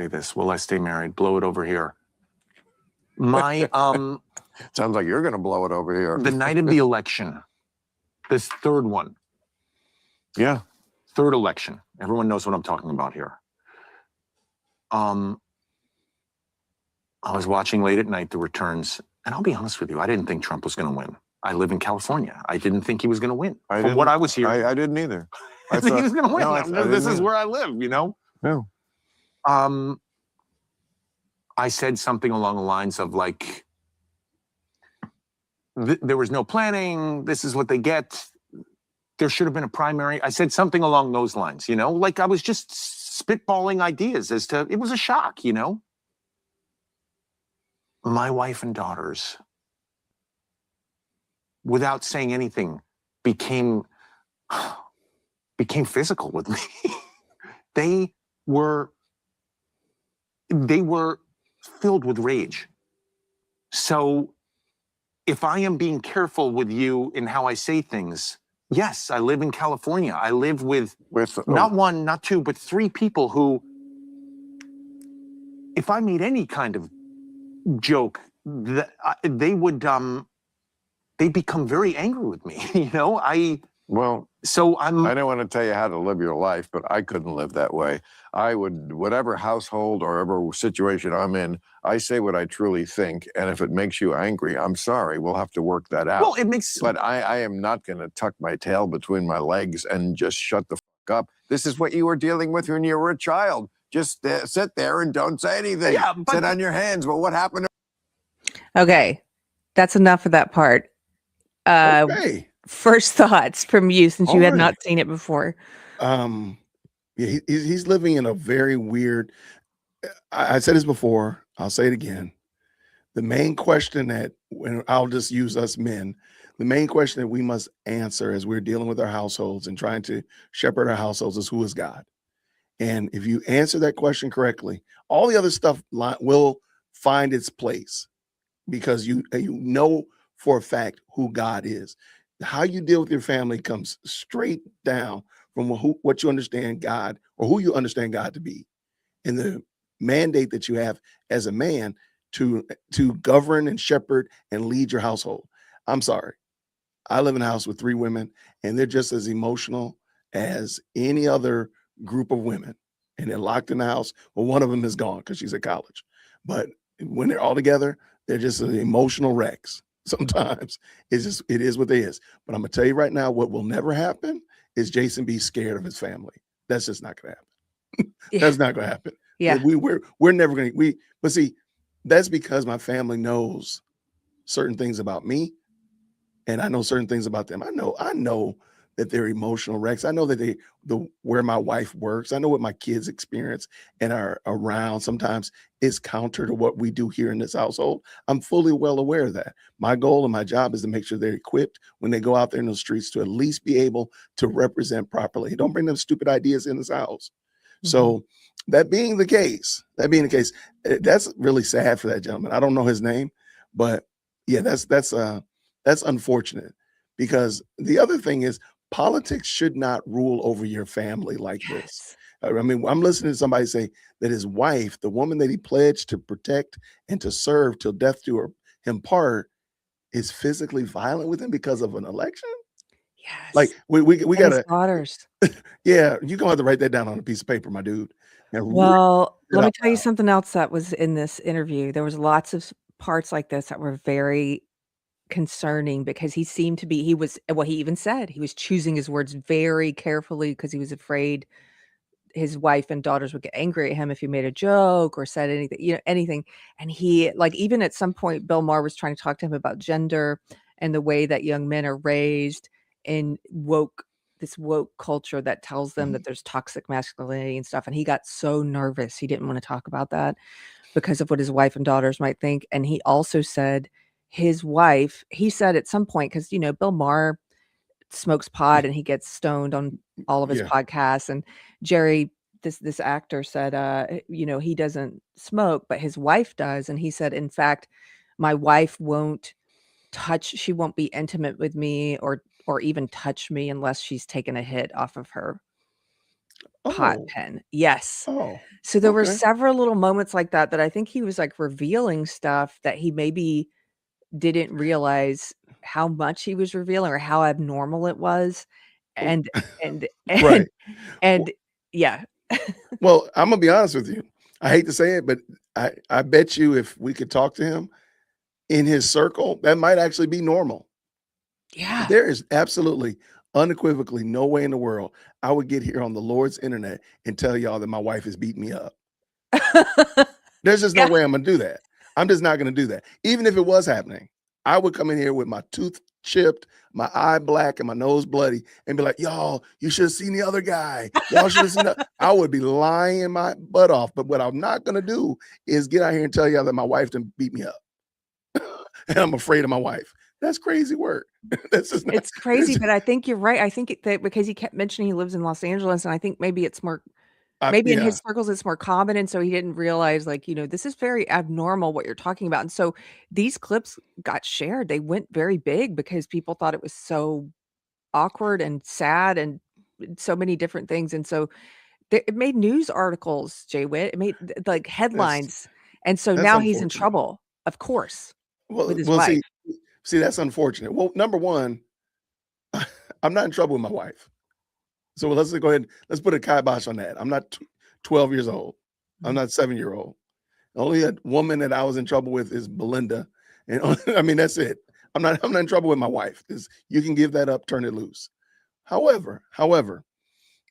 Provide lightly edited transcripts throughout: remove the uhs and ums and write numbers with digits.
say this? Will I stay married? Blow it over here. My Sounds like you're going to blow it over here. The night of the election, this third one. Yeah. Third election. Everyone knows what I'm talking about here. I was watching late at night the returns, and I'll be honest with you, I didn't think Trump was going to win. I live in California. I didn't think he was going to win. From what I was hearing. I didn't either. I think he was going to win. No, this is where I live, you know? No. I said something along the lines of like, there was no planning. This is what they get. There should have been a primary. I said something along those lines, you know? Like I was just spitballing ideas as to, it was a shock, you know? My wife and daughters, without saying anything, became physical with me. They were filled with rage. So if I am being careful with you in how I say things, yes, I live in California. I live with not one, not two, but three people who, if I made any kind of joke, they would, they become very angry with me. You know, I don't want to tell you how to live your life, but I couldn't live that way. I would, whatever household or whatever situation I'm in, I say what I truly think. And if it makes you angry, I'm sorry. We'll have to work that out. Well, it makes. But I am not going to tuck my tail between my legs and just shut the fuck up. This is what you were dealing with when you were a child. Just sit there and don't say anything. Yeah, sit on your hands. Well, what happened? Okay. That's enough of that part. Okay. First thoughts from you, since you had not seen it before. Yeah, he's living in a very weird. I said this before. I'll say it again. The main question that, when I'll just use us men, the main question that we must answer as we're dealing with our households and trying to shepherd our households is, who is God? And if you answer that question correctly, all the other stuff will find its place, because you know for a fact who God is. How you deal with your family comes straight down from what you understand God, or who you understand God to be, and the mandate that you have as a man to govern and shepherd and lead your household. I'm sorry. I live in a house with 3 women, and they're just as emotional as any other group of women. And they're locked in the house. Well, one of them is gone because she's at college. But when they're all together, they're just emotional wrecks. Sometimes it is what it is. But I'm gonna tell you right now, what will never happen is Jason be scared of his family. That's just not gonna happen. That's not gonna happen. Yeah, we're never gonna but see, that's because my family knows certain things about me, and I know certain things about them. I know that they're emotional wrecks. I know that where my wife works. I know what my kids experience and are around sometimes is counter to what we do here in this household. I'm fully well aware of that. My goal and my job is to make sure they're equipped when they go out there in the streets to at least be able to represent properly. Don't bring them stupid ideas in this house. Mm-hmm. So that being the case, that's really sad for that gentleman. I don't know his name, but yeah, that's unfortunate, because the other thing is, politics should not rule over your family like this. I mean, I'm listening to somebody say that his wife, the woman that he pledged to protect and to serve till death do him part, is physically violent with him because of an election. Yes. Like we got his daughters. Yeah, you're gonna have to write that down on a piece of paper, my dude. Well, let me tell you something else that was in this interview. There was lots of parts like this that were very concerning, because he seemed to be, he even said he was choosing his words very carefully because he was afraid his wife and daughters would get angry at him if he made a joke or said anything, and he, like, even at some point Bill Maher was trying to talk to him about gender and the way that young men are raised in this woke culture that tells them that there's toxic masculinity and stuff, and he got so nervous he didn't want to talk about that because of what his wife and daughters might think. And he also said his wife, he said at some point, because Bill Maher smokes pot and he gets stoned on all of his podcasts, and Jerry, this actor, said he doesn't smoke, but his wife does. And he said, in fact, my wife she won't be intimate with me or even touch me unless she's taken a hit off of her pot Oh, pen. Yes. oh, So there were okay. several little moments like that that I think he was like revealing stuff that he maybe didn't realize how much he was revealing or how abnormal it was. And and Right. and yeah. Well, I'm gonna be honest with you. I hate to say it, but I bet you if we could talk to him in his circle, that might actually be normal. Yeah. There is absolutely, unequivocally no way in the world I would get here on the Lord's internet and tell y'all that my wife is beating me up. There's just no Yeah. way I'm gonna do that. I'm just not gonna do that. Even if it was happening, I would come in here with my tooth chipped, my eye black, and my nose bloody, and be like, "Y'all, you should have seen the other guy. Y'all should have seen that." I would be lying my butt off. But what I'm not gonna do is get out here and tell y'all that my wife done beat me up, and I'm afraid of my wife. That's crazy work. That's just not. It's crazy, but I think you're right. I think that because he kept mentioning he lives in Los Angeles, and I think maybe it's more maybe in Yeah, his circles it's more common, and so he didn't realize, like, this is very abnormal what you're talking about, and so these clips got shared. They went very big because people thought it was so awkward and sad and so many different things, and so it made news articles, JWhit. It made, like, that's headlines, and so that's now he's in unfortunate. trouble, of course, with his Well, wife. see, that's unfortunate. Well, number one, I'm not in trouble with my wife. So let's go ahead. Let's put a kibosh on that. I'm not 12 years old. I'm Mhm. not 7-year old. The only woman that I was in trouble with is Belinda, and I mean that's it. I'm not in trouble with my wife. You can give that up, turn it loose. However,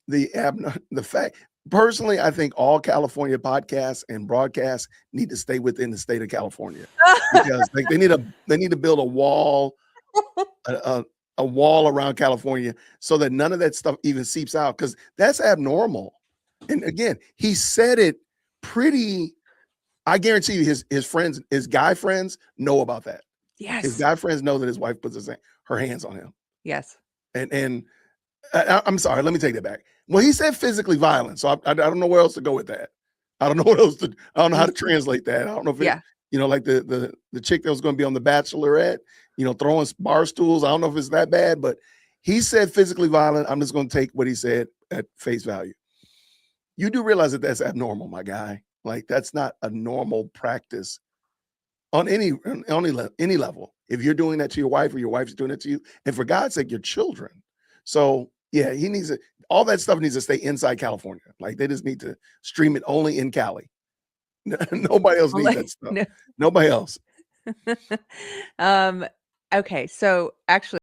the fact personally, I think all California podcasts and broadcasts need to stay within the state of California because like they need to build a wall a wall around California so that none of that stuff even seeps out because that's abnormal. And again, he said it pretty. I guarantee you, his friends, his guy friends, know about that. His Yes. guy friends know that his wife puts her hands on him. Yes. And I'm sorry, let me take that back. Well, he said physically violent, so I don't know where else to go with that. I don't know what else to. I don't know how to translate that. I don't know if it, Yeah. like the chick that was going to be on The Bachelorette, throwing bar stools. I don't know if it's that bad, but he said physically violent. I'm just going to take what he said at face value. You do realize that that's abnormal, my guy. Like that's not a normal practice on any level. If you're doing that to your wife or your wife's doing it to you, and for God's sake, your children. So yeah, all that stuff needs to stay inside California. Like they just need to stream it only in Cali. Nobody else needs that stuff. No. Nobody else. Okay, so actually,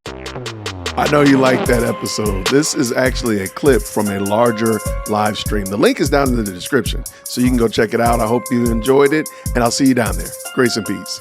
I know you liked that episode. This is actually a clip from a larger live stream. The link is down in the description, so you can go check it out. I hope you enjoyed it, and I'll see you down there. Grace and peace.